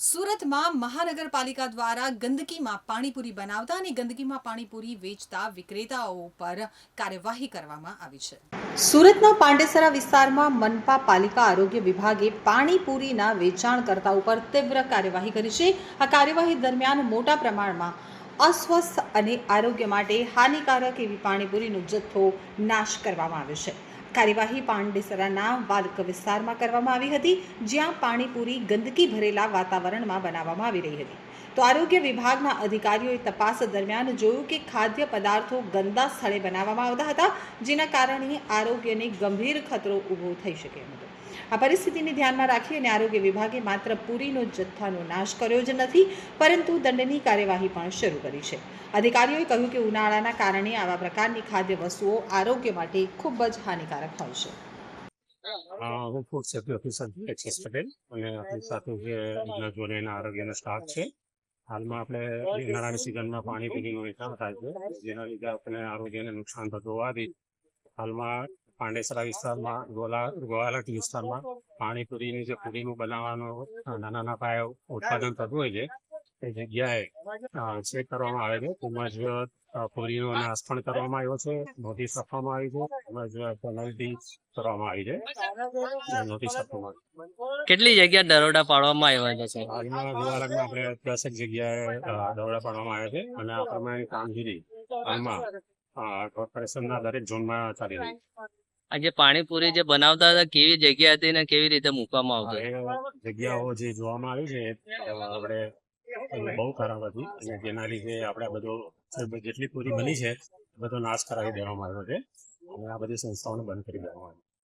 સુરતમાં મહાનગરપાલિકા દ્વારા ગંદકીમાં પાણીપુરી બનાવતા અને ગંદકીમાં પાણીપુરી વેચતા વિક્રેતાઓ પર કાર્યવાહી કરવામાં આવી છે। સુરતના પાંડેસરા વિસ્તારમાં મનપા પાલિકા આરોગ્ય વિભાગે પાણીપુરીના વેચાણકર્તા ઉપર તીવ્ર કાર્યવાહી કરી છે। આ કાર્યવાહી દરમિયાન મોટા પ્રમાણમાં અસ્વસ્થ અને આરોગ્ય માટે હાનિકારક એવી પાણીપુરીનો જથ્થો નાશ કરવામાં આવ્યો છે। કાર્યવાહી પાંડેસરાના વાલક વિસ્તારમાં કરવામાં આવી હતી, જ્યાં પાણીપુરી ગંદકી ભરેલા વાતાવરણમાં બનાવવામાં આવી રહી હતી। તો આરોગ્ય વિભાગના અધિકારીઓએ તપાસ દરમિયાન જોયું કે ખાદ્ય પદાર્થો ગંદા સ્થળે બનાવવામાં આવતા હતા, જેના કારણે આરોગ્યને ગંભીર ખતરો ઊભો થઈ શકે એમ હતો। આ પરિસ્થિતિને ધ્યાનમાં રાખી અને આરોગ્ય વિભાગે માત્ર પૂરીનો જથ્થાનો નાશ કર્યો જ નથી, પરંતુ દંડની કાર્યવાહી પણ શરૂ કરી છે। અધિકારીઓએ કહ્યું કે ઉનાળાના કારણે આવા પ્રકારની ખાદ્ય વસ્તુઓ આરોગ્ય માટે ખૂબ જ હાનિકારક હોય છે। હું food safety officer access Patel અને આપણી સાથે જે જોડેના આરોગ્યનો સ્ટાફ છે। હાલમાં આપણે ઉનાળાની સિઝનમાં પાણીપુરીનું વેચાણ થાય છે, જેના લીધે આપણે આરોગ્યને નુકસાન થતું હોવાથી હાલમાં પાંડેસરા વિસ્તારમાં ગોવાલટ વિસ્તારમાં પાણીપુરીની જે પુરીનું બનાવવાનું નાના પાયે ઉત્પાદન થતું હોય છે, એ જગ્યાએ ચેક કરવામાં આવે છે। તેમજ પુરીનો નાશ પણ કરવામાં આવ્યો છે, નોટિસ આપવામાં આવી છે, તેમજ પેનલ્ટી કરવામાં આવી છે, નોટિસ આપવામાં આવી। કેટલી જગ્યા દરોડા પાડવામાં આવ્યા છે? હાલમાં ગોવાલટમાં આપણે 10 જગ્યાએ દરોડા પાડવામાં આવ્યા છે અને આ પ્રમાણે કામગીરી હાલમાં કોર્પોરેશનના દરેક ઝોનમાં ચાલી રહી છે। આ જે પાણીપુરી જે બનાવતા હતા, કેવી જગ્યા હતી ને કેવી રીતે મૂકવામાં આવતું? એ જગ્યાઓ જે જોવામાં આવી છે આપણે બહુ ખરાબ હતી અને જેના લીધે આપણે બધું જેટલી પૂરી બની છે બધો નાશ કરાવી દેવામાં આવ્યો છે અને આ બધી સંસ્થાઓને બંધ કરી દેવામાં આવી।